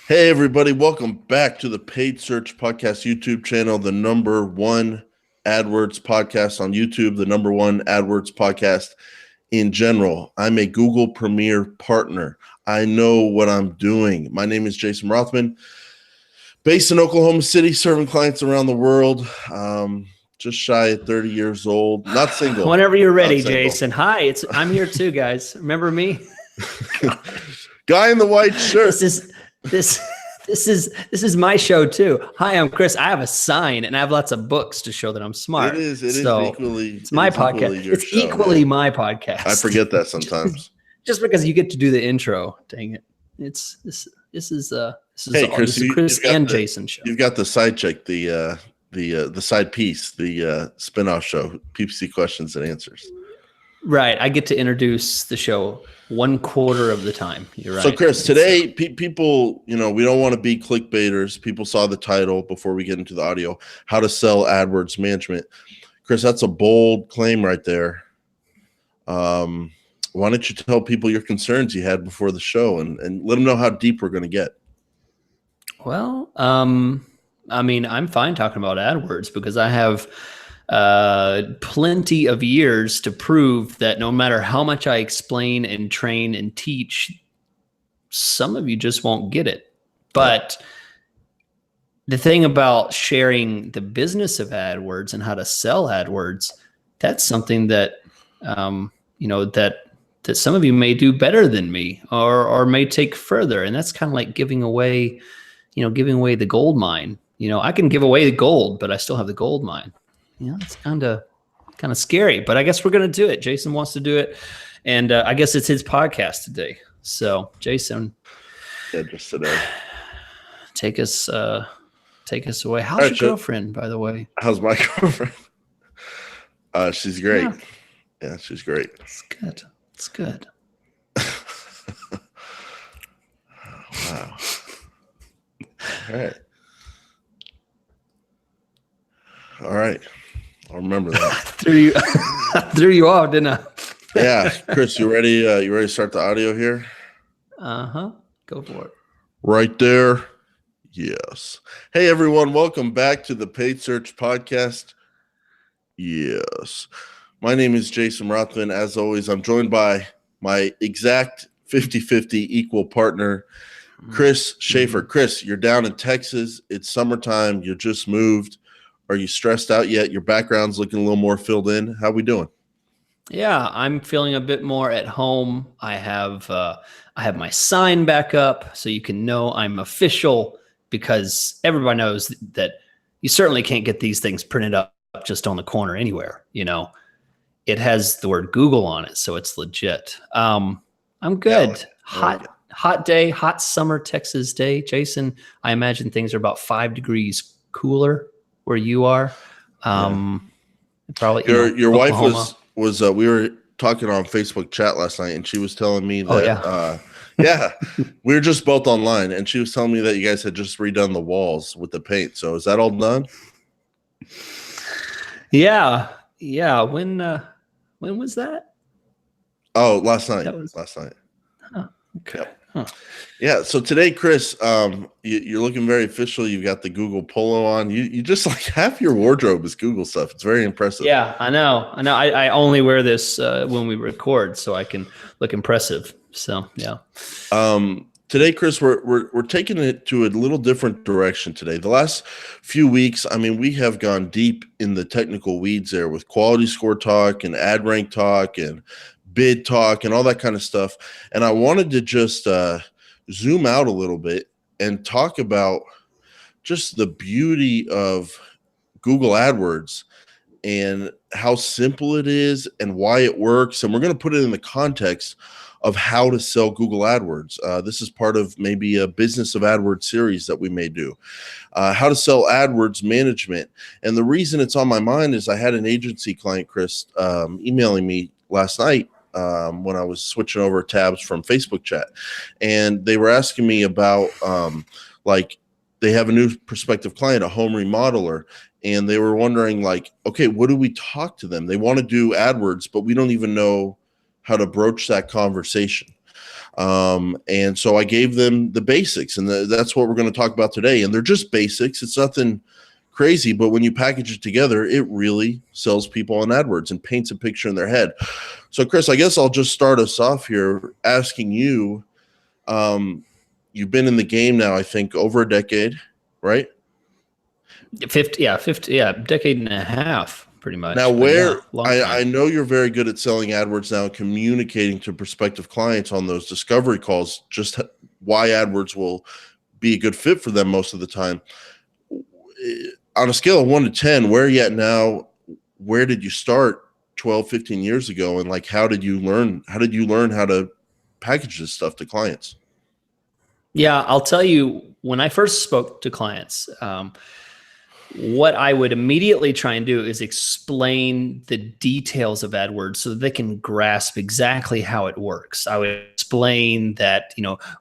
Hey, everybody, welcome back to the Paid Search Podcast YouTube channel, the number one AdWords podcast on YouTube, the number one AdWords podcast in general. I'm a Google Premier partner. I know what I'm doing. My name is Jason Rothman, based in Oklahoma City, serving clients around the world. Just shy of 30 years old, not single. Whenever you're ready, Jason. Hi, I'm here too, guys. Remember me? Guy in the white shirt. This is my show too. Hi, I'm Chris. I have a sign and I have lots of books to show that I'm smart. It is equally. It's my podcast. It's equally my podcast. I forget that sometimes. Just because you get to do the intro, dang it! This is Chris and Jason show. You've got the side check, the side piece, the spinoff show, PPC questions and answers. Right. I get to introduce the show 1/4 of the time. You're right. So, Chris, today, people, we don't want to be clickbaiters. People saw the title before we get into the audio, How to Sell AdWords Management. Chris, that's a bold claim right there. Why don't you tell people your concerns you had before the show and let them know how deep we're going to get? Well, I mean, I'm fine talking about AdWords because I have plenty of years to prove that no matter how much I explain and train and teach, some of you just won't get it. But the thing about sharing the business of AdWords and how to sell AdWords, that's something that, that some of you may do better than me or may take further. And that's kind of like giving away the gold mine. I can give away the gold, but I still have the gold mine. It's kind of scary, but I guess we're going to do it. Jason wants to do it. And I guess it's his podcast today. So Jason, just today, take us away. How's your girlfriend, by the way? How's my girlfriend? She's great. Yeah, she's great. It's good. Wow. All right. I'll remember that. Threw you off, didn't I? Yeah. Chris, you ready? You ready to start the audio here? Go for it. Right there. Yes. Hey, everyone. Welcome back to the Paid Search Podcast. Yes. My name is Jason Rothman. As always, I'm joined by my exact 50-50 equal partner, Chris Schaefer. Chris, you're down in Texas. It's summertime. You just moved. Are you stressed out yet? Your background's looking a little more filled in. How we doing? Yeah, I'm feeling a bit more at home. I have my sign back up so you can know I'm official, because everybody knows that you certainly can't get these things printed up just on the corner anywhere. It has the word Google on it, so it's legit. I'm good. Hot day, hot summer Texas day. Jason, I imagine things are about 5 degrees cooler where you are. Probably your wife was we were talking on Facebook chat last night, and she was telling me that we were just both online, and she was telling me that you guys had just redone the walls with the paint. So is that all done? Yeah. When was that? Oh, last night. Last night. Oh, okay. Yep. Huh. Yeah. So today, Chris, you're looking very official. You've got the Google polo on. You just like half your wardrobe is Google stuff. It's very impressive. Yeah, I know. I only wear this when we record, so I can look impressive. So yeah. Today, Chris, we're taking it to a little different direction today. The last few weeks, I mean, we have gone deep in the technical weeds there with quality score talk and ad rank talk and bid talk and all that kind of stuff. And I wanted to just zoom out a little bit and talk about just the beauty of Google AdWords and how simple it is and why it works. And we're going to put it in the context of how to sell Google AdWords. This is part of maybe a Business of AdWords series that we may do. How to sell AdWords management. And the reason it's on my mind is I had an agency client, Chris, emailing me last night when I was switching over tabs from Facebook chat. And they were asking me about, they have a new prospective client, a home remodeler. And they were wondering, okay, what do we talk to them? They want to do AdWords, but we don't even know how to broach that conversation. And so I gave them the basics, and that's what we're going to talk about today. And they're just basics. It's nothing crazy, but when you package it together, it really sells people on AdWords and paints a picture in their head. So Chris, I guess I'll just start us off here asking you, you've been in the game now, I think over a decade, right? 50, decade and a half, pretty much. Now, I know you're very good at selling AdWords now, and communicating to prospective clients on those discovery calls, just why AdWords will be a good fit for them most of the time. On a scale of 1 to 10, where are you at now? Where did you start 12, 15 years ago? And like, how did you learn how to package this stuff to clients? Yeah, I'll tell you, when I first spoke to clients, what I would immediately try and do is explain the details of AdWords so that they can grasp exactly how it works. I would explain that,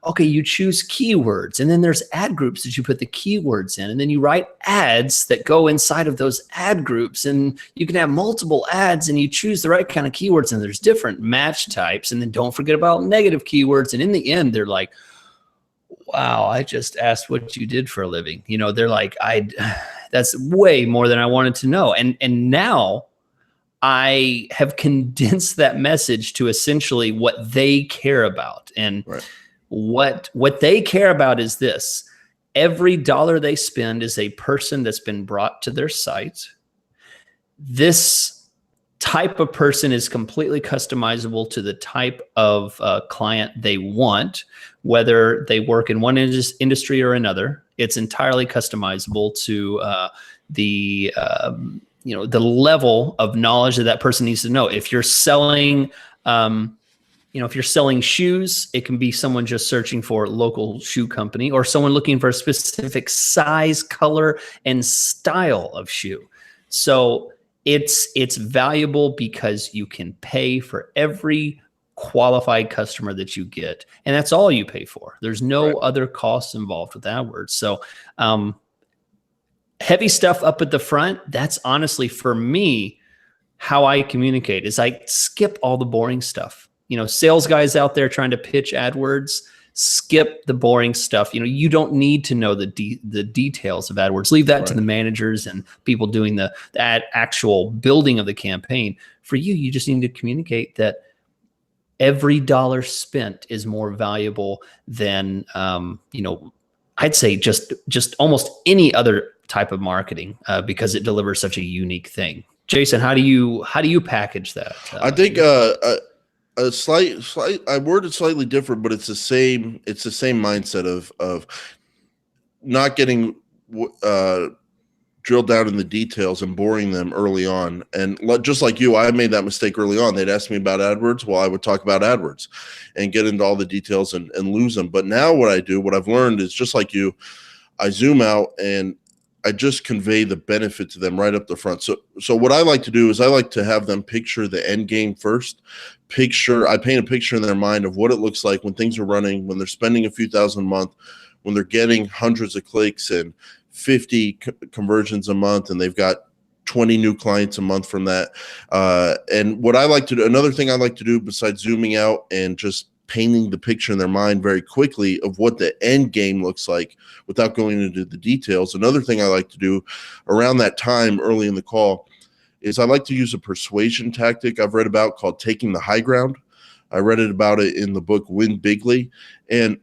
okay, you choose keywords, and then there's ad groups that you put the keywords in, and then you write ads that go inside of those ad groups, and you can have multiple ads, and you choose the right kind of keywords, and there's different match types, and then don't forget about negative keywords. And in the end, they're like, wow, I just asked what you did for a living. They're like, that's way more than I wanted to know. And now I have condensed that message to essentially what they care about. And right. what they care about is this: every dollar they spend is a person that's been brought to their site. This type of person is completely customizable to the type of client they want, whether they work in one industry or another. It's entirely customizable to the level of knowledge that person needs to know. If you're selling, if you're selling shoes, it can be someone just searching for a local shoe company, or someone looking for a specific size, color, and style of shoe. So it's valuable because you can pay for every qualified customer that you get, and that's all you pay for. There's no right. other costs involved with AdWords. So heavy stuff up at the front, that's honestly, for me, how I communicate is I skip all the boring stuff. Sales guys out there trying to pitch AdWords, skip the boring stuff. You don't need to know the details of AdWords. Leave that to the managers and people doing the actual building of the campaign. For you, you just need to communicate that every dollar spent is more valuable than, I'd say just almost any other type of marketing, because it delivers such a unique thing. Jason, how do you package that? I think I worded slightly different, but it's the same mindset of not getting drilled down in the details and boring them early on. And just like you, I made that mistake early on. They'd ask me about AdWords. Well, I would talk about AdWords and get into all the details and lose them. But now what I've learned is, just like you, I zoom out and I just convey the benefit to them right up the front. So what I like to do is I like to have them picture the end game first. I paint a picture in their mind of what it looks like when things are running, when they're spending a few thousand a month, when they're getting hundreds of clicks and 50 conversions a month, and they've got 20 new clients a month from that. And what I like to do, another thing I like to do besides zooming out and just painting the picture in their mind very quickly of what the end game looks like without going into the details. Another thing I like to do around that time early in the call is I like to use a persuasion tactic I've read about called taking the high ground. I read about it in the book Win Bigly. And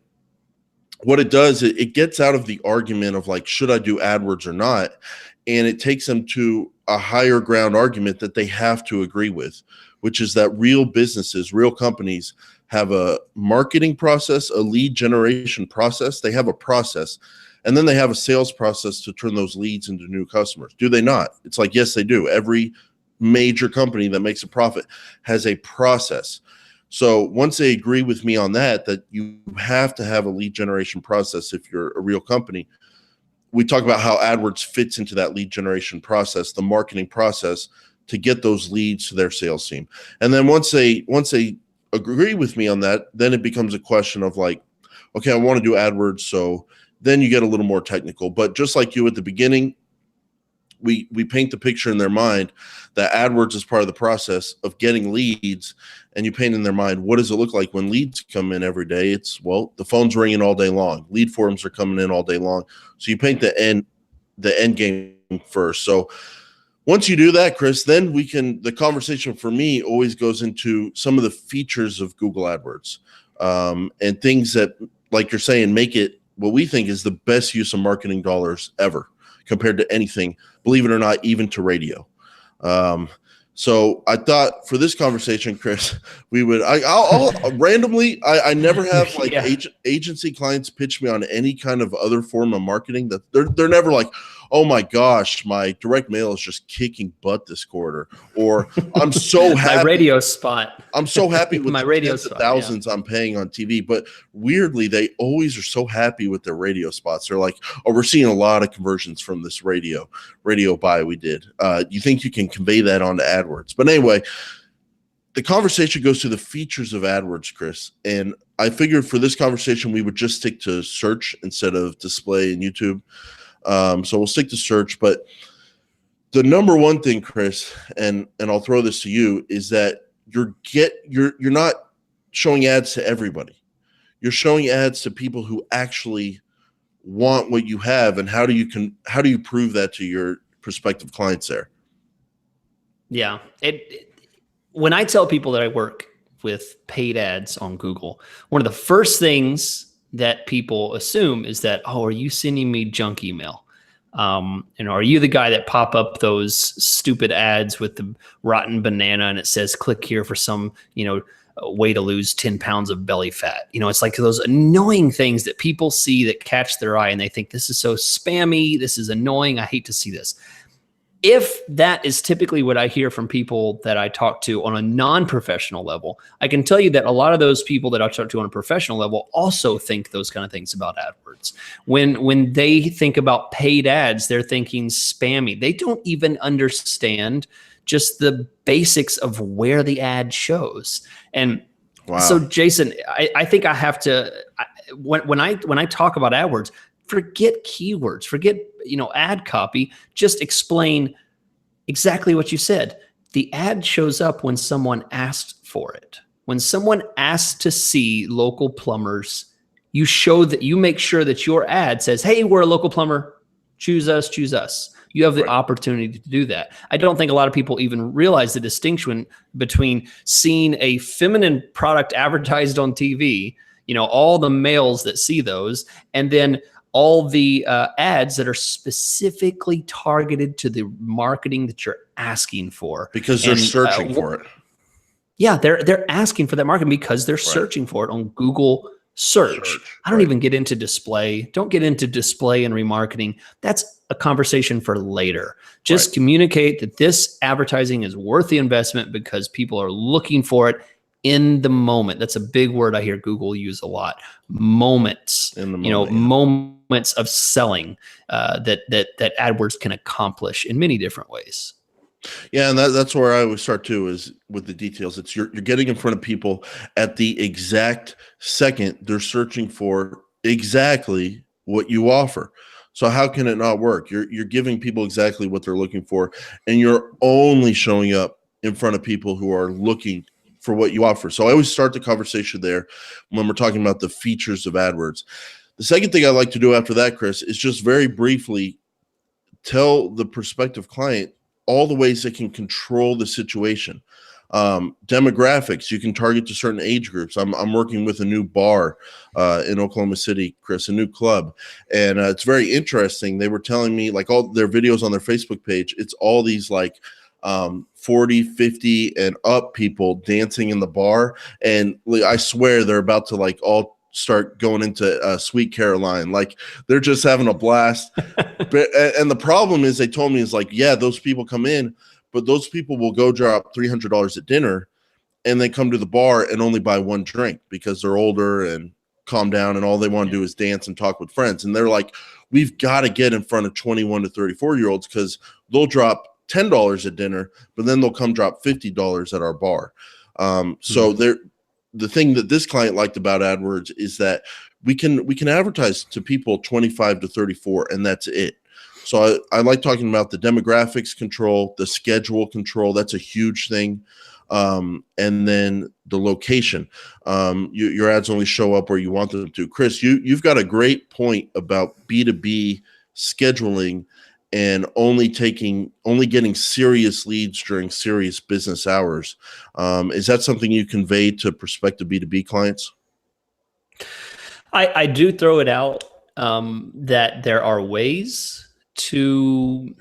what it does, it gets out of the argument of like, should I do AdWords or not? And it takes them to a higher ground argument that they have to agree with, which is that real businesses, real companies have a marketing process, a lead generation process. They have a process, and then they have a sales process to turn those leads into new customers. Do they not? It's like, yes, they do. Every major company that makes a profit has a process. So once they agree with me on that you have to have a lead generation process if you're a real company, we talk about how AdWords fits into that lead generation process, the marketing process, to get those leads to their sales team. And then once they agree with me on that, then it becomes a question of like, okay, I want to do AdWords. So then you get a little more technical. But just like you at the beginning, we paint the picture in their mind that AdWords is part of the process of getting leads, and you paint in their mind, what does it look like when leads come in every day? It's, well, the phone's ringing all day long. Lead forms are coming in all day long. So you paint the end game first. So once you do that, Chris, then the conversation for me always goes into some of the features of Google AdWords, and things that, like you're saying, make it what we think is the best use of marketing dollars ever compared to anything, believe it or not, even to radio. So I thought for this conversation, Chris, we would, I'll randomly, I never have like agency clients pitch me on any kind of other form of marketing that they're never like, oh my gosh, my direct mail is just kicking butt this quarter, or I'm so happy. My radio spot. I'm so happy with my the radio tens of thousands I'm paying on TV. But weirdly, they always are so happy with their radio spots. They're like, oh, we're seeing a lot of conversions from this radio buy we did. You think you can convey that onto AdWords? But anyway, the conversation goes to the features of AdWords, Chris. And I figured for this conversation, we would just stick to search instead of display and YouTube. So we'll stick to search, but the number one thing, Chris, and I'll throw this to you, is that you're not showing ads to everybody. You're showing ads to people who actually want what you have. And how do you prove that to your prospective clients there? Yeah. When I tell people that I work with paid ads on Google, one of the first things that people assume is that, oh, are you sending me junk email? Are you the guy that pop up those stupid ads with the rotten banana and it says click here for some, way to lose 10 pounds of belly fat? It's like those annoying things that people see that catch their eye and they think, this is so spammy, this is annoying, I hate to see this. If that is typically what I hear from people that I talk to on a non-professional level, I can tell you that a lot of those people that I talk to on a professional level also think those kind of things about AdWords. When they think about paid ads, they're thinking spammy. They don't even understand just the basics of where the ad shows. And wow. So Jason, I think I have to, when I talk about AdWords, forget keywords, forget, ad copy, just explain exactly what you said. The ad shows up when someone asked for it. When someone asks to see local plumbers, you make sure that your ad says, hey, we're a local plumber. Choose us. You have the opportunity to do that. I don't think a lot of people even realize the distinction between seeing a feminine product advertised on TV, all the males that see those, and then all the ads that are specifically targeted to the marketing that you're asking for. Because they're searching for it. Yeah, they're asking for that marketing because they're searching for it on Google search. I don't even get into display. Don't get into display and remarketing. That's a conversation for later. Just communicate that this advertising is worth the investment because people are looking for it in the moment. That's a big word I hear Google use a lot. Moments. In the moment, moments of selling that AdWords can accomplish in many different ways. Yeah, and that's where I would start too, is with the details. It's you're getting in front of people at the exact second they're searching for exactly what you offer. So how can it not work? You're giving people exactly what they're looking for, and you're only showing up in front of people who are looking for what you offer. So I always start the conversation there when we're talking about the features of AdWords. The second thing I like to do after that, Chris, is just very briefly tell the prospective client all the ways they can control the situation. Demographics, you can target to certain age groups. I'm working with a new bar in Oklahoma City, Chris, a new club. And it's very interesting. They were telling me, like, all their videos on their Facebook page, it's all these like 40, 50 and up people dancing in the bar. And I swear they're about to like all start going into Sweet Caroline. Like they're just having a blast. And the problem is, they told me, is like, yeah, those people come in, but those people will go drop $300 at dinner and they come to the bar and only buy one drink because they're older and calm down and all they want to do is dance and talk with friends. And they're like, we've got to get in front of 21 to 34-year-olds because they'll drop $10 at dinner, but then they'll come drop $50 at our bar. So the thing that this client liked about AdWords is that we can advertise to people 25 to 34, and that's it. So I like talking about the demographics control, the schedule control. That's a huge thing. And then the location. Your ads only show up where you want them to. Chris, you've got a great point about B2B scheduling and only getting serious leads during serious business hours. Is that something you convey to prospective B2B clients? I do throw it out that there are ways to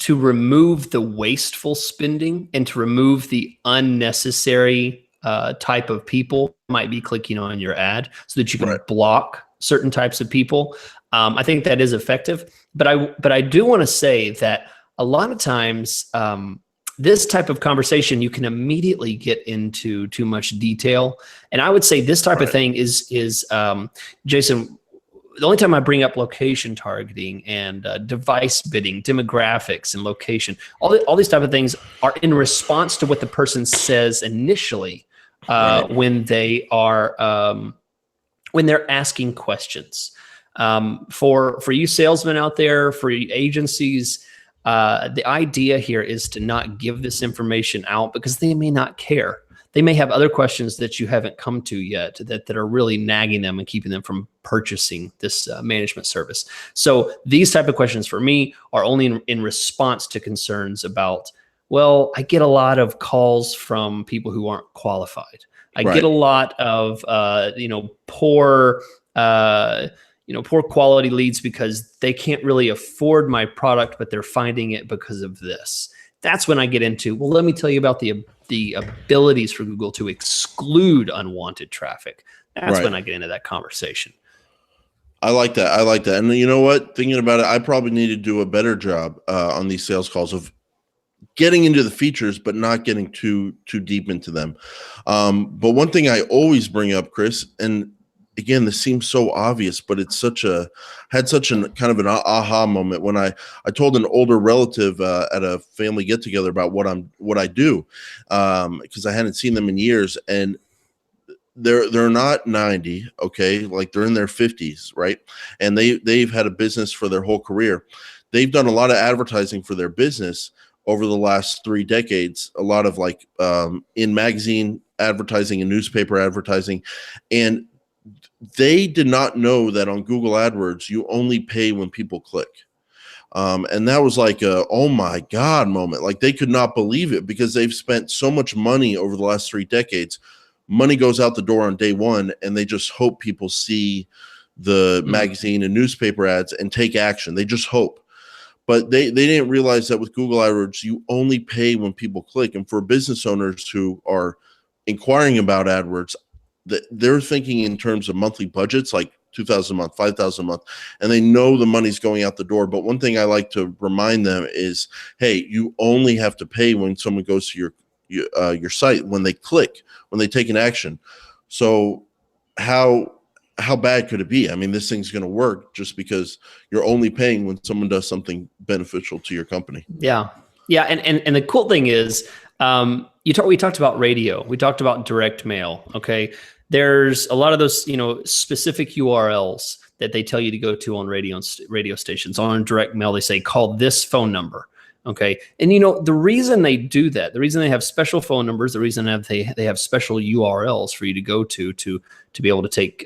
remove the wasteful spending and to remove the unnecessary type of people might be clicking on your ad, so that you can block certain types of people. I think that is effective, but I do want to say that a lot of times this type of conversation, you can immediately get into too much detail. And I would say this type of thing is Jason, the only time I bring up location targeting and device bidding, demographics and location, all these type of things are in response to what the person says initially when they are when they're asking questions. For you salesmen out there, for you agencies, the idea here is to not give this information out because they may not care. They may have other questions that you haven't come to yet that are really nagging them and keeping them from purchasing this management service. So these type of questions for me are only in response to concerns about, well, I get a lot of calls from people who aren't qualified. I get a lot of poor quality leads because they can't really afford my product, but they're finding it because of this. That's when I get into, well, let me tell you about the abilities for Google to exclude unwanted traffic. That's when I get into that conversation. I like that. And you know what? Thinking about it, I probably need to do a better job on these sales calls of getting into the features, but not getting too deep into them. But one thing I always bring up, Chris, and again, this seems so obvious, but it's had such an kind of an aha moment when I told an older relative at a family get together about what I do, because I hadn't seen them in years, and they're not 90, okay, like they're in their 50s, right? And they've had a business for their whole career. They've done a lot of advertising for their business over the last 3 decades, a lot of like in magazine advertising and newspaper advertising, and they did not know that on Google AdWords, you only pay when people click. And that was like a, oh my God moment. Like they could not believe it because they've spent so much money over the last 3 decades. Money goes out the door on day one, and they just hope people see the magazine and newspaper ads and take action. They just hope. But they didn't realize that with Google AdWords, you only pay when people click. And for business owners who are inquiring about AdWords, they're thinking in terms of monthly budgets, like $2,000 a month, $5,000 a month, and they know the money's going out the door. But one thing I like to remind them is, hey, you only have to pay when someone goes to your site, when they click, when they take an action. So how bad could it be? I mean, this thing's going to work just because you're only paying when someone does something beneficial to your company. Yeah. And the cool thing is, we talked about radio, we talked about direct mail. Okay. There's a lot of those, specific URLs that they tell you to go to on radio stations. On direct mail, they say, call this phone number. Okay. And the reason they do that, the reason they have special phone numbers, the reason they have special URLs for you to go to be able to take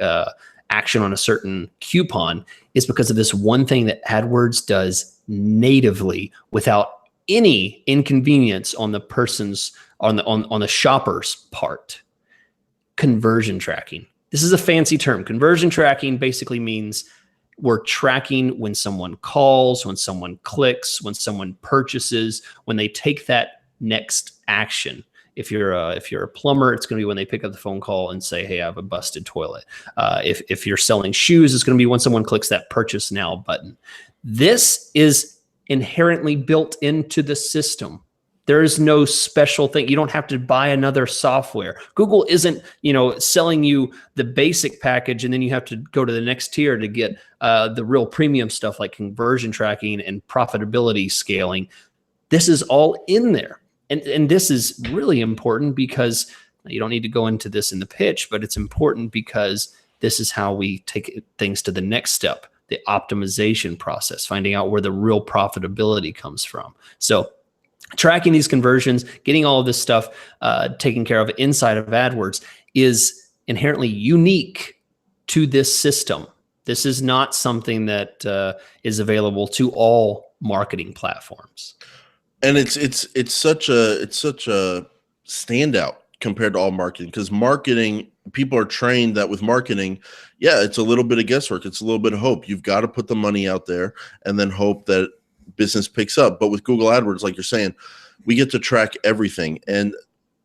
action on a certain coupon is because of this one thing that AdWords does natively without any inconvenience on the person's on the shopper's part. Conversion tracking. This is a fancy term. Conversion tracking basically means we're tracking when someone calls, when someone clicks, when someone purchases, when they take that next action. If you're a plumber, it's going to be when they pick up the phone call and say, "Hey, I have a busted toilet." If you're selling shoes, it's going to be when someone clicks that "Purchase Now" button. This is inherently built into the system. There is no special thing. You don't have to buy another software. Google isn't, selling you the basic package and then you have to go to the next tier to get the real premium stuff like conversion tracking and profitability scaling. This is all in there. And this is really important because you don't need to go into this in the pitch, but it's important because this is how we take things to the next step. the optimization process, finding out where the real profitability comes from. So tracking these conversions, getting all of this stuff taken care of inside of AdWords is inherently unique to this system. This is not something that is available to all marketing platforms. And it's such a standout compared to all marketing, because marketing, people are trained that with marketing, yeah, it's a little bit of guesswork. It's a little bit of hope. You've got to put the money out there and then hope that business picks up. But with Google AdWords, like you're saying, we get to track everything. And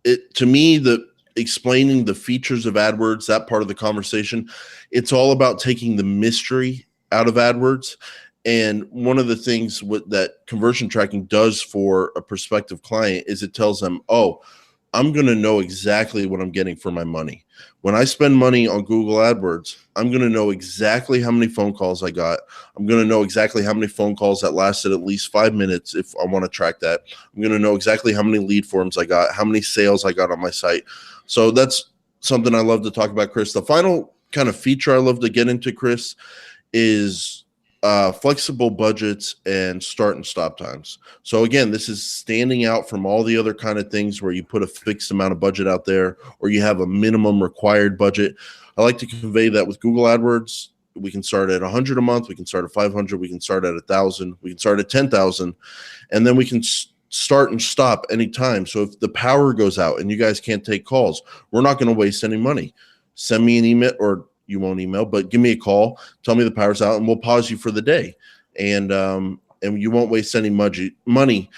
it, to me, the explaining the features of AdWords, that part of the conversation, it's all about taking the mystery out of AdWords. And one of the things that conversion tracking does for a prospective client is it tells them, oh, I'm going to know exactly what I'm getting for my money. When I spend money on Google AdWords, I'm going to know exactly how many phone calls I got. I'm going to know exactly how many phone calls that lasted at least 5 minutes if I want to track that. I'm going to know exactly how many lead forms I got, how many sales I got on my site. So that's something I love to talk about, Chris. The final kind of feature I love to get into, Chris, is flexible budgets and start and stop times. So again, this is standing out from all the other kind of things where you put a fixed amount of budget out there or you have a minimum required budget. I like to convey that with Google AdWords, we can start at 100 a month, we can start at 500, we can start at 1,000, we can start at 10,000, and then we can start and stop anytime. So if the power goes out and you guys can't take calls, we're not going to waste any money. Send me an email, or you won't email, but give me a call, tell me the power's out, and we'll pause you for the day. And you won't waste any money.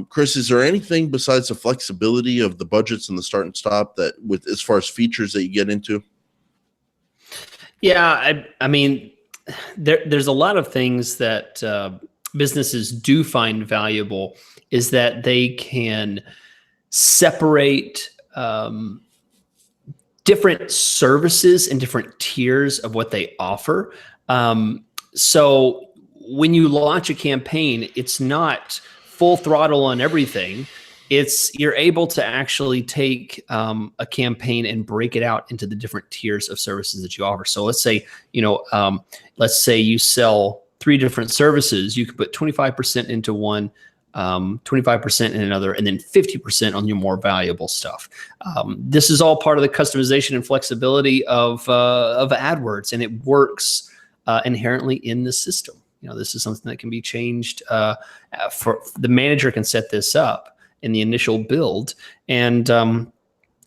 Chris, is there anything besides the flexibility of the budgets and the start and stop that with as far as features that you get into? Yeah, I mean, there's a lot of things that businesses do find valuable is that they can separate different services and different tiers of what they offer. So when you launch a campaign, it's not full throttle on everything. You're able to actually take a campaign and break it out into the different tiers of services that you offer. So let's say, let's say you sell 3 different services. You could put 25% into one, 25% in another, and then 50% on your more valuable stuff. This is all part of the customization and flexibility of AdWords, and it works inherently in the system. This is something that can be changed. For the manager can set this up in the initial build, and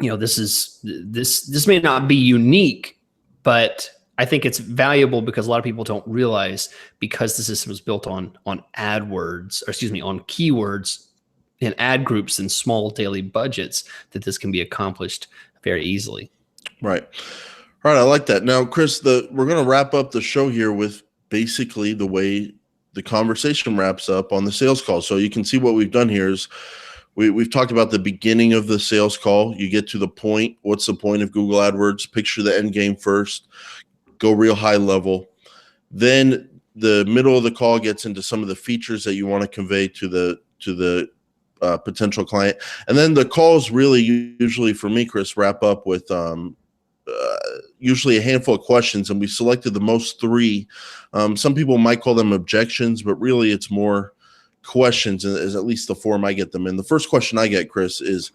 this may not be unique, but I think it's valuable because a lot of people don't realize, because the system is built on AdWords, or excuse me, on keywords and ad groups and small daily budgets, that this can be accomplished very easily. Right. All right. I like that. Now, Chris, we're going to wrap up the show here with basically the way the conversation wraps up on the sales call. So you can see what we've done here is we've talked about the beginning of the sales call. You get to the point. What's the point of Google AdWords? Picture the end game first. Go real high level. Then the middle of the call gets into some of the features that you want to convey to the potential client. And then the calls really usually, for me, Chris, wrap up with usually a handful of questions, and we selected the most 3. Some people might call them objections, but really it's more questions, is at least the form I get them in. The first question I get, Chris, is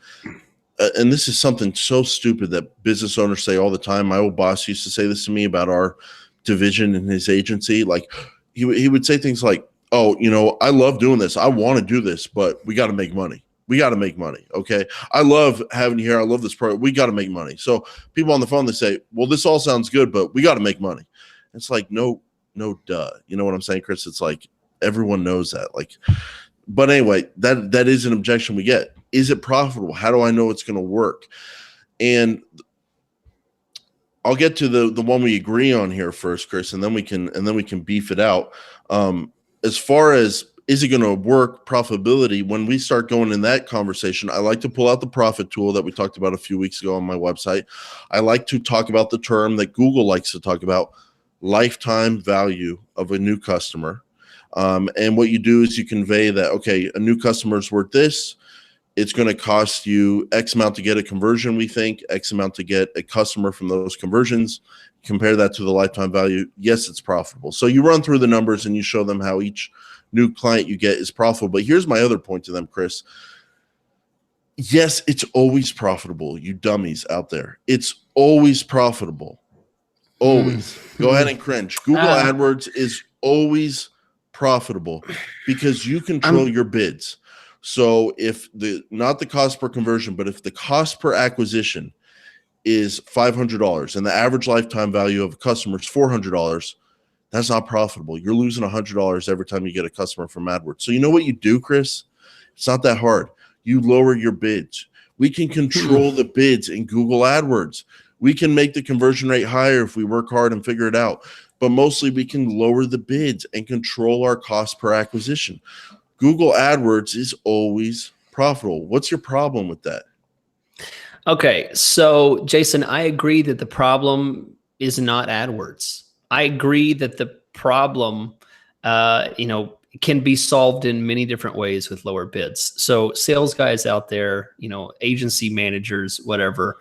and this is something so stupid that business owners say all the time. My old boss used to say this to me about our division in his agency. Like he would say things like, oh, I love doing this. I want to do this, but we got to make money. We got to make money. Okay. I love having you here. I love this program. We got to make money. So people on the phone, they say, well, this all sounds good, but we got to make money. It's like, no, duh. You know what I'm saying, Chris? It's like, everyone knows that. But anyway, that is an objection we get. Is it profitable? How do I know it's going to work? And I'll get to the one we agree on here first, Chris, and then we can beef it out. As far as, is it going to work profitability? When we start going in that conversation, I like to pull out the profit tool that we talked about a few weeks ago on my website. I like to talk about the term that Google likes to talk about, lifetime value of a new customer. And what you do is you convey that, okay, a new customer is worth this. It's going to cost you X amount to get a conversion, we think, X amount to get a customer from those conversions. Compare that to the lifetime value. Yes, it's profitable. So you run through the numbers and you show them how each new client you get is profitable. But here's my other point to them, Chris. Yes, it's always profitable, you dummies out there. It's always profitable. Always. Go ahead and cringe. Google AdWords is always profitable because you control your bids. So if not the cost per conversion, but if the cost per acquisition is $500 and the average lifetime value of a customer is $400, that's not profitable. You're losing $100 every time you get a customer from AdWords. So you know what you do, Chris? It's not that hard. You lower your bids. We can control the bids in Google AdWords. We can make the conversion rate higher if we work hard and figure it out. But mostly we can lower the bids and control our cost per acquisition. Google AdWords is always profitable. What's your problem with that? Okay, so Jason, I agree that the problem is not AdWords. I agree that the problem, can be solved in many different ways with lower bids. So sales guys out there, agency managers, whatever,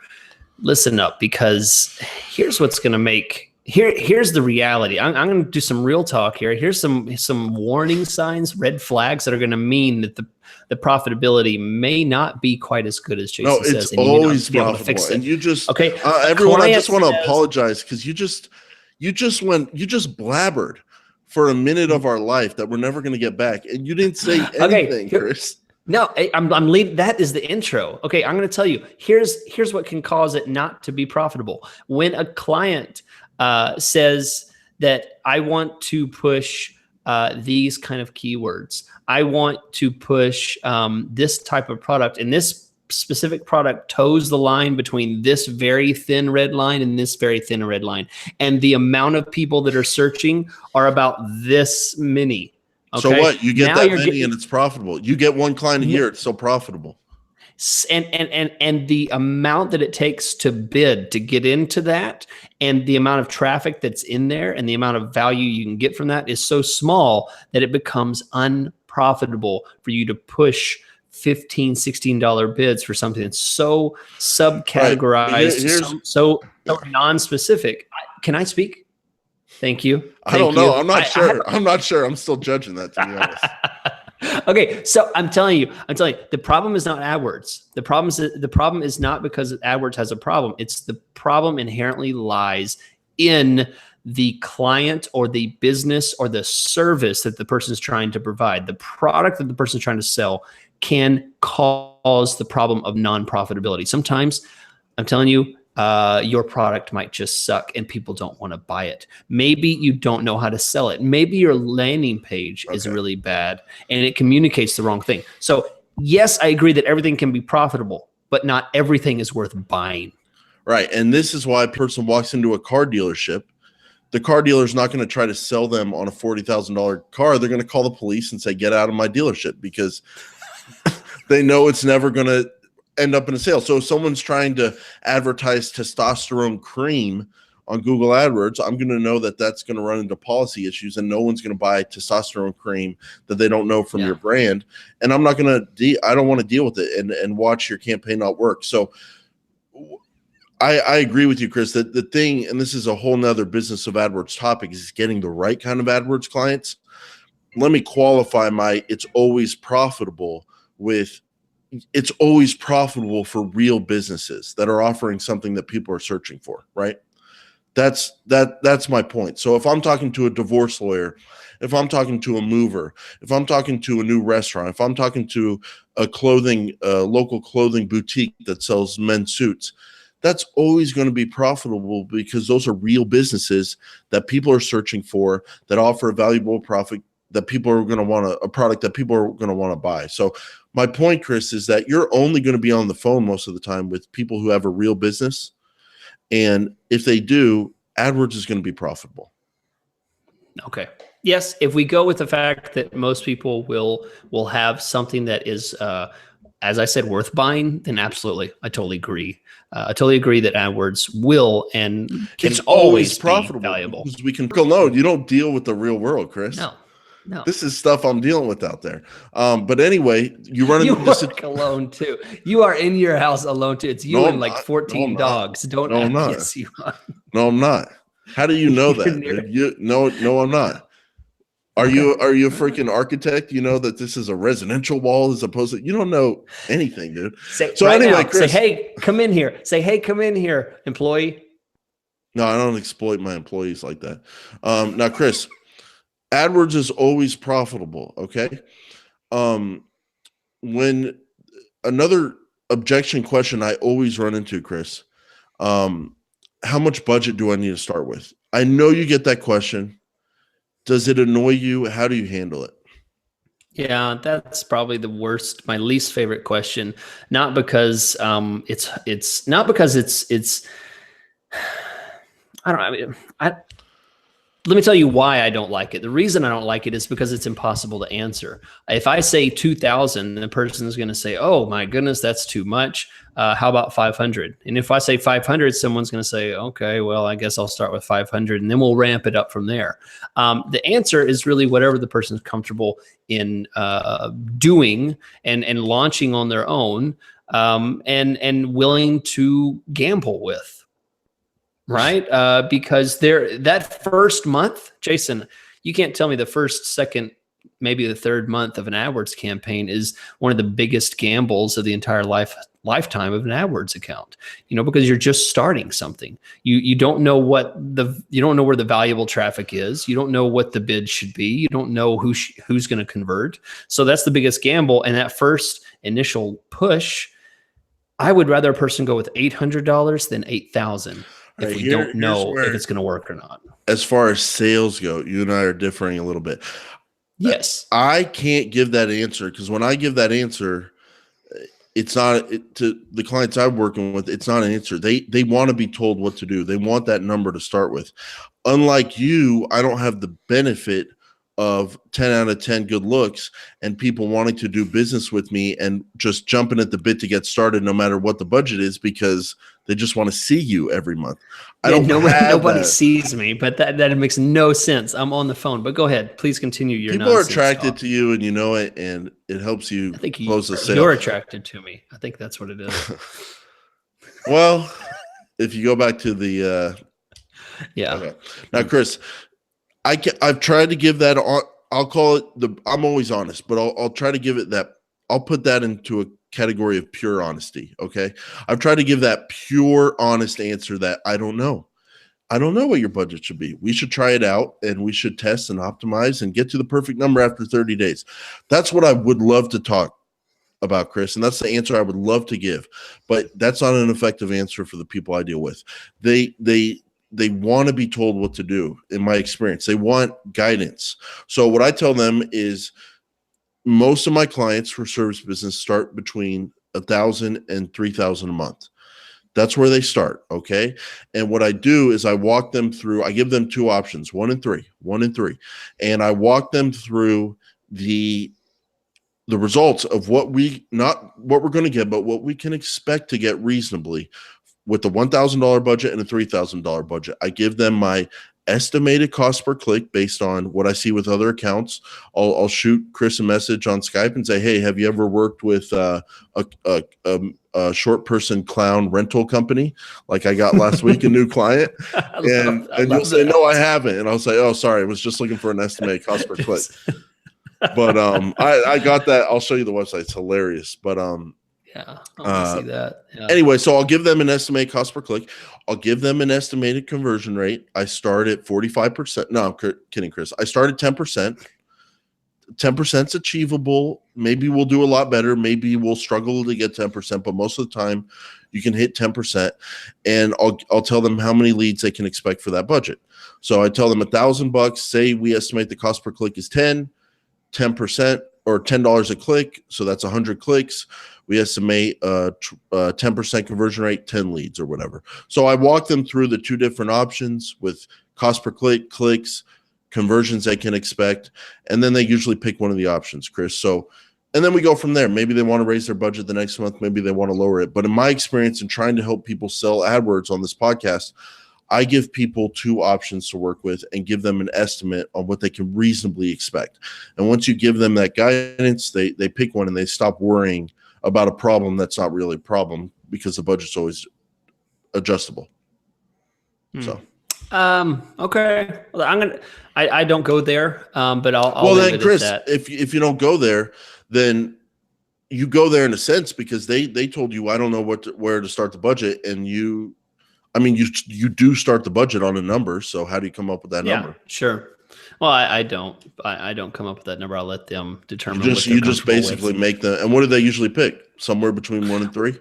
listen up, because here's what's going to make. Here's the reality. I'm going to do some real talk here. Here's some warning signs, red flags that are going to mean that the profitability may not be quite as good as Jason says. It's always profitable. And you just everyone, I just want to apologize because you just blabbered for a minute of our life that we're never going to get back, and you didn't say anything, Chris. No, I'm leading. That is the intro. Okay, I'm going to tell you. Here's what can cause it not to be profitable. When a client says that I want to push these kind of keywords. I want to push this type of product, and this specific product toes the line between this very thin red line and this very thin red line. And the amount of people that are searching are about this many. Okay? So what? You get that many and it's profitable. You get one client a year, it's so profitable. And the amount that it takes to bid to get into that, and the amount of traffic that's in there, and the amount of value you can get from that is so small that it becomes unprofitable for you to push $15, $16 bids for something that's so subcategorized, Right. so non-specific. Can I speak? Thank you. I don't know. I'm not sure. I'm not sure. I'm still judging that, to be honest. Okay, so I'm telling you, the problem is not AdWords. The problem is not because AdWords has a problem. It's the problem inherently lies in the client or the business or the service that the person is trying to provide. The product that the person is trying to sell can cause the problem of non-profitability. Sometimes, I'm telling you, your product might just suck and people don't want to buy it. Maybe you don't know how to sell it. Maybe your landing page is really bad and it communicates the wrong thing. So yes, I agree that everything can be profitable, but not everything is worth buying. Right. And this is why a person walks into a car dealership. The car dealer is not going to try to sell them on a $40,000 car. They're going to call the police and say, get out of my dealership, because they know it's never going to end up in a sale. So if someone's trying to advertise testosterone cream on Google AdWords, I'm going to know that that's going to run into policy issues, and no one's going to buy testosterone cream that they don't know from your brand. And I'm not going to, I don't want to deal with it and watch your campaign not work. So I agree with you, Chris, that the thing, and this is a whole nother business of AdWords topic, is getting the right kind of AdWords clients. Let me qualify my it's always profitable with it's always profitable for real businesses that are offering something that people are searching for, right? That's my point. So if I'm talking to a divorce lawyer, if I'm talking to a mover, if I'm talking to a new restaurant, if I'm talking to a local clothing boutique that sells men's suits, that's always going to be profitable because those are real businesses that people are searching for, that offer a valuable profit, that people are going to want a product that people are going to want to buy. So my point, Chris, is that you're only going to be on the phone most of the time with people who have a real business. And if they do, AdWords is going to be profitable. Okay. Yes. If we go with the fact that most people will have something that is, as I said, worth buying, then absolutely. I totally agree. I totally agree that AdWords will and can it's always profitable, be valuable. because we can no, you don't deal with the real world, Chris. No. No. This is stuff I'm dealing with out there. But anyway, you run You into this. work alone too. You are in your house alone too. It's you No, and I'm like not. 14 No, I'm not. dogs. Don't No, I'm act. not. Yes, you are. No, I'm not. How do you know You're that, near- dude? No, I'm not. Are Okay. you a freaking architect? You know that this is a residential wall as opposed to, you don't know anything, dude. Say So right anyway, now, Chris. say, hey, come in here. Say, hey, come in here, employee. No, I don't exploit my employees like that. Now, Chris, AdWords is always profitable. Okay. When another objection question I always run into, Chris, how much budget do I need to start with? I know you get that question. Does it annoy you? How do you handle it? Yeah, that's probably the worst, my least favorite question. Not because it's not because it's I don't know. I mean, let me tell you why I don't like it. The reason I don't like it is because it's impossible to answer. If I say 2,000, the person is going to say, "Oh my goodness, that's too much. How about 500?" And if I say 500, someone's going to say, "Okay, well, I guess I'll start with 500, and then we'll ramp it up from there." The answer is really whatever the person's comfortable in doing and launching on their own, and willing to gamble with. Right? Because that first month, Jason, you can't tell me the first, second, maybe the third month of an AdWords campaign is one of the biggest gambles of the entire lifetime of an AdWords account. Because you're just starting something. You don't know you don't know where the valuable traffic is. You don't know what the bid should be. You don't know who's going to convert. So that's the biggest gamble. And that first initial push, I would rather a person go with $800 than $8,000. If Right, we don't know if it's going to work or not. As far as sales go, you and I are differing a little bit. Yes. I can't give that answer because when I give that answer, it's not to the clients I'm working with. It's not an answer. They want to be told what to do. They want that number to start with. Unlike you, I don't have the benefit of 10 out of 10 good looks and people wanting to do business with me and just jumping at the bit to get started no matter what the budget is because they just want to see you every month. Nobody sees me, but that makes no sense. I'm on the phone, but go ahead. Please continue your People are nonsense attracted talk. to you and you know it, and it helps you close the sale. You're attracted to me. I think that's what it is. Well, if you go back to the yeah. Okay. Now, Chris, I've tried to give that on. I'll call it I'm always honest, but I'll try to give it that. I'll put that into a category of pure honesty. Okay. I've tried to give that pure, honest answer that I don't know. I don't know what your budget should be. We should try it out and we should test and optimize and get to the perfect number after 30 days. That's what I would love to talk about, Chris. And that's the answer I would love to give, but that's not an effective answer for the people I deal with. They want to be told what to do. In my experience, they want guidance. So what I tell them is most of my clients for service business start between 1,000 and 3,000 a month. That's where they start. Okay. And what I do is I walk them through, I give them two options, 1 and 3. And I walk them through the results of not what we're going to get, but what we can expect to get reasonably with the $1,000 budget and a $3,000 budget. I give them my estimated cost per click based on what I see with other accounts. I'll shoot Chris a message on Skype and say, "Hey, have you ever worked with a short person clown rental company? Like I got last week, a new client." and you'll say, "No, I haven't." And I'll say, "Oh, sorry, I was just looking for an estimated cost per click." But I got that. I'll show you the website. It's hilarious. But yeah, I want to see that. Yeah. Anyway, so I'll give them an estimated cost per click. I'll give them an estimated conversion rate. I start at 45%. No, I'm kidding, Chris. I start at 10%. 10% is achievable. Maybe we'll do a lot better. Maybe we'll struggle to get 10%, but most of the time you can hit 10%. And I'll tell them how many leads they can expect for that budget. So I tell them $1,000. Say we estimate the cost per click is 10% or $10 a click. So that's 100 clicks. We estimate 10% conversion rate, 10 leads or whatever. So I walk them through the two different options with cost per click, clicks, conversions they can expect, and then they usually pick one of the options, Chris. So, and then we go from there. Maybe they want to raise their budget the next month. Maybe they want to lower it. But in my experience in trying to help people sell AdWords on this podcast, I give people two options to work with and give them an estimate on what they can reasonably expect. And once you give them that guidance, they pick one and they stop worrying about a problem that's not really a problem, because the budget's always adjustable. So. Okay. Well, I don't go there, but I'll well, leave then, it Chris, at that. if you don't go there, then you go there in a sense because they told you, I don't know where to start the budget, and you do start the budget on a number. So how do you come up with that number? Sure. Well, I don't come up with that number. I'll let them determine. You just basically make them. And what do they usually pick? Somewhere between 1 and 3.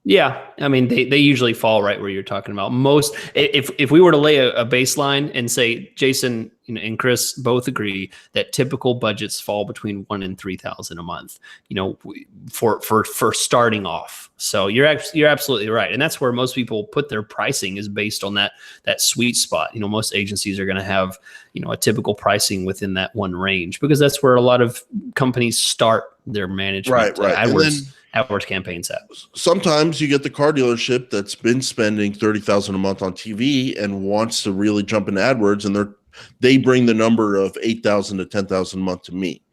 Yeah, I mean, they usually fall right where you're talking about. Most, if we were to lay a baseline and say, Jason and Chris both agree that typical budgets fall between 1 and 3,000 a month, for starting off. So you're absolutely right, and that's where most people put their pricing, is based on that sweet spot. Most agencies are going to have a typical pricing within that one range, because that's where a lot of companies start their management AdWords campaigns at. Sometimes you get the car dealership that's been spending $30,000 a month on TV and wants to really jump into AdWords, and they bring the number of $8,000 to $10,000 a month to me.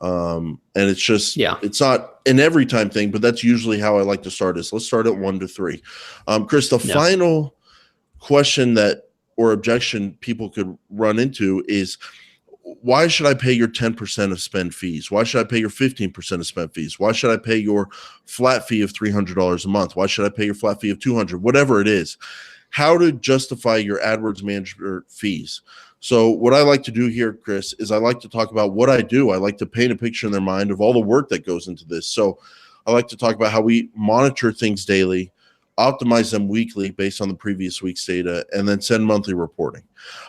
And it's just, it's not an every time thing, but that's usually how I like to start is let's start at 1 to 3. Chris, the final question or objection people could run into is, why should I pay your 10% of spend fees? Why should I pay your 15% of spend fees? Why should I pay your flat fee of $300 a month? Why should I pay your flat fee of $200? Whatever it is, how to justify your AdWords manager fees. So what I like to do here, Chris, is I like to talk about what I do. I like to paint a picture in their mind of all the work that goes into this. So I like to talk about how we monitor things daily, optimize them weekly based on the previous week's data, and then send monthly reporting.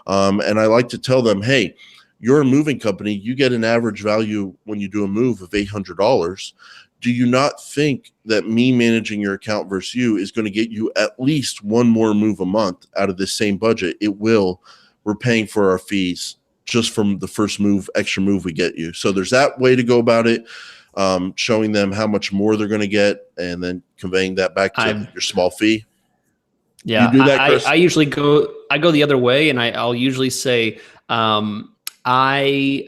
And I like to tell them, hey, you're a moving company. You get an average value when you do a move of $800. Do you not think that me managing your account versus you is going to get you at least one more move a month out of this same budget? It will. We're paying for our fees just from the first extra move we get you. So there's that way to go about it, showing them how much more they're going to get, and then conveying that back to your small fee. Yeah, you do that, Chris? I usually go the other way, and I'll usually say, I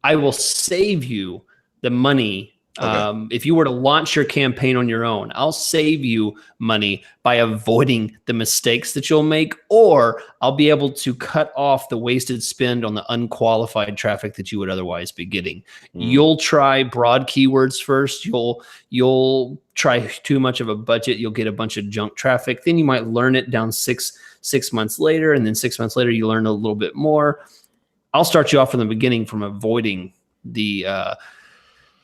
will save you the money. Okay. If you were to launch your campaign on your own, I'll save you money by avoiding the mistakes that you'll make, or I'll be able to cut off the wasted spend on the unqualified traffic that you would otherwise be getting. You'll try broad keywords first. You'll try too much of a budget. You'll get a bunch of junk traffic. Then you might learn it down six months later, and then 6 months later you learn a little bit more. I'll start you off from the beginning from avoiding the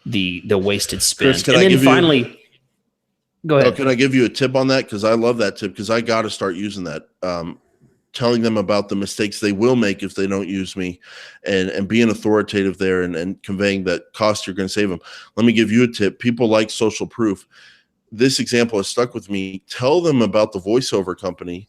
wasted spend. Chris, finally, go ahead. Can I give you a tip on that? Because I love that tip, because I got to start using that. Telling them about the mistakes they will make if they don't use me, and being authoritative there, and conveying that cost you're going to save them. Let me give you a tip. People like social proof. This example has stuck with me. Tell them about the voiceover company.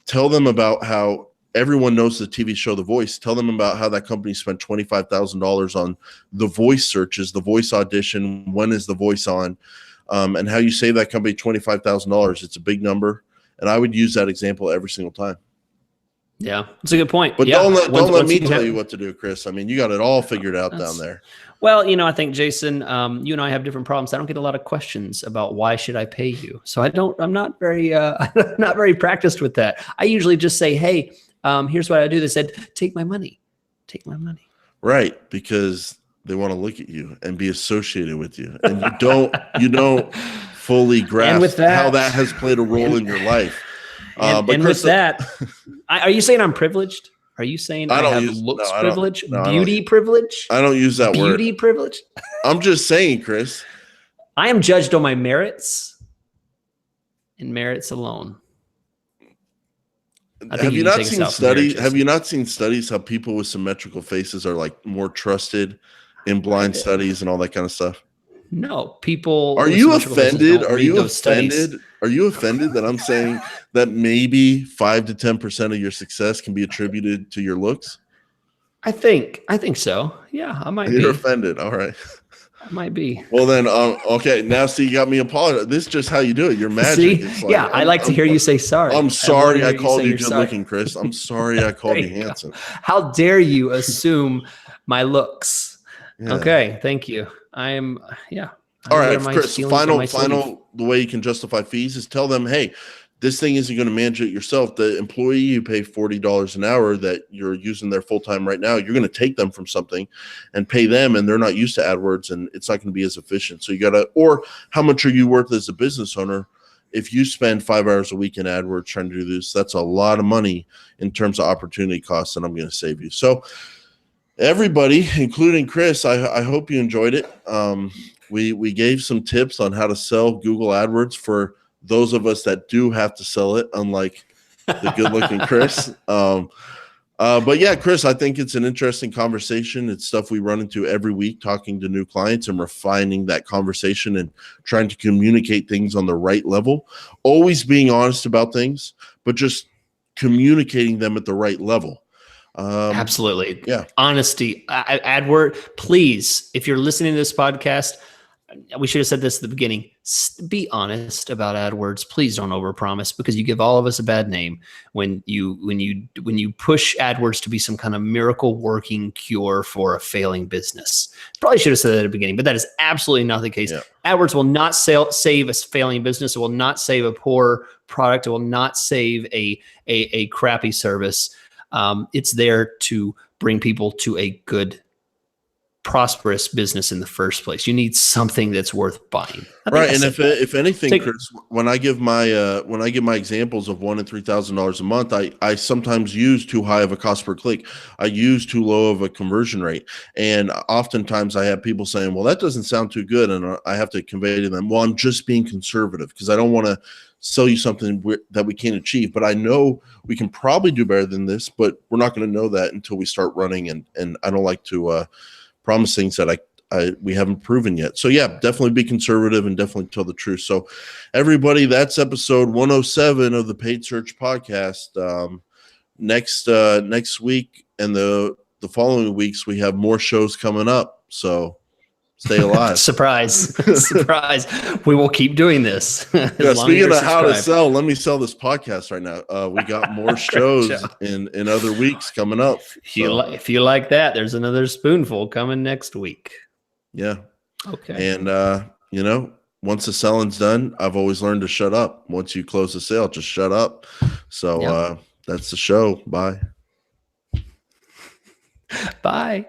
Tell them about how everyone knows the TV show The Voice. Tell them about how that company spent $25,000 on the voice searches, the voice audition, when is the voice on, and how you save that company $25,000. It's a big number, and I would use that example every single time. Yeah, that's a good point. But don't let me tell you what to do, Chris. I mean, you got it all figured out down there. Well, I think, Jason, you and I have different problems. I don't get a lot of questions about why should I pay you. So I'm not very not very practiced with that. I usually just say, hey, here's what I do. They said, take my money. Take my money. Right, because they want to look at you and be associated with you, and you don't fully grasp how that has played a role in your life. And Chris, with that, are you saying I'm privileged? Are you saying I have looks privilege, beauty privilege? I don't use that word. Beauty privilege? I'm just saying, Chris. I am judged on my merits and merits alone. Have you not seen studies? Have you not seen studies how people with symmetrical faces are like more trusted in blind studies and all that kind of stuff? No, people. Are you offended? Are you offended? Are you offended that I'm saying that maybe 5 to 10% of your success can be attributed to your looks? I think so. Yeah, I might be. You're offended. All right. It might be. Well then, okay. Now, see, you got me apologize. This is just how you do it. You're magic. See? It's like, Yeah, I like to hear you say sorry. I'm sorry I called you you're good sorry. looking, Chris. I'm sorry I called you There you go. handsome. How dare you assume my looks? Yeah. Okay, thank you. I'm All right, Chris, final, the way you can justify fees is tell them, hey, this thing isn't going to manage it yourself. The employee you pay $40 an hour that you're using their full time right now, you're going to take them from something and pay them, and they're not used to AdWords, and it's not going to be as efficient. So you got to, or how much are you worth as a business owner? If you spend 5 hours a week in AdWords trying to do this, that's a lot of money in terms of opportunity costs, and I'm going to save you. So everybody, including Chris, I hope you enjoyed it. We gave some tips on how to sell Google AdWords for those of us that do have to sell it, unlike the good-looking Chris. But yeah, Chris, I think it's an interesting conversation. It's stuff we run into every week, talking to new clients and refining that conversation and trying to communicate things on the right level. Always being honest about things, but just communicating them at the right level. Absolutely. Yeah. Honesty. AdWord, please, if you're listening to this podcast, we should have said this at the beginning. Be honest about AdWords. Please don't overpromise, because you give all of us a bad name when you push AdWords to be some kind of miracle working cure for a failing business. Probably should have said that at the beginning, but that is absolutely not the case. Yeah. AdWords will not save a failing business. It will not save a poor product. It will not save a crappy service. It's there to bring people to a good, prosperous business in the first place. You need something that's worth buying. Right. And if anything, Chris, when I give my examples of $1,000 and $3,000 a month, I sometimes use too high of a cost per click. I use too low of a conversion rate. And oftentimes I have people saying, well, that doesn't sound too good. And I have to convey to them, well, I'm just being conservative because I don't want to sell you something that we can't achieve, but I know we can probably do better than this, but we're not going to know that until we start running. And I don't like to promise things that we haven't proven yet. So yeah, definitely be conservative and definitely tell the truth. So everybody, that's episode 107 of the Paid Search Podcast. Next week and the following weeks, we have more shows coming up. So stay alive. Surprise. Surprise. We will keep doing this. Yeah, speaking of how to sell, let me sell this podcast right now. We got more shows in other weeks coming up. If you like that, there's another spoonful coming next week. Yeah. Okay. And, once the selling's done, I've always learned to shut up. Once you close the sale, just shut up. So that's the show. Bye. Bye.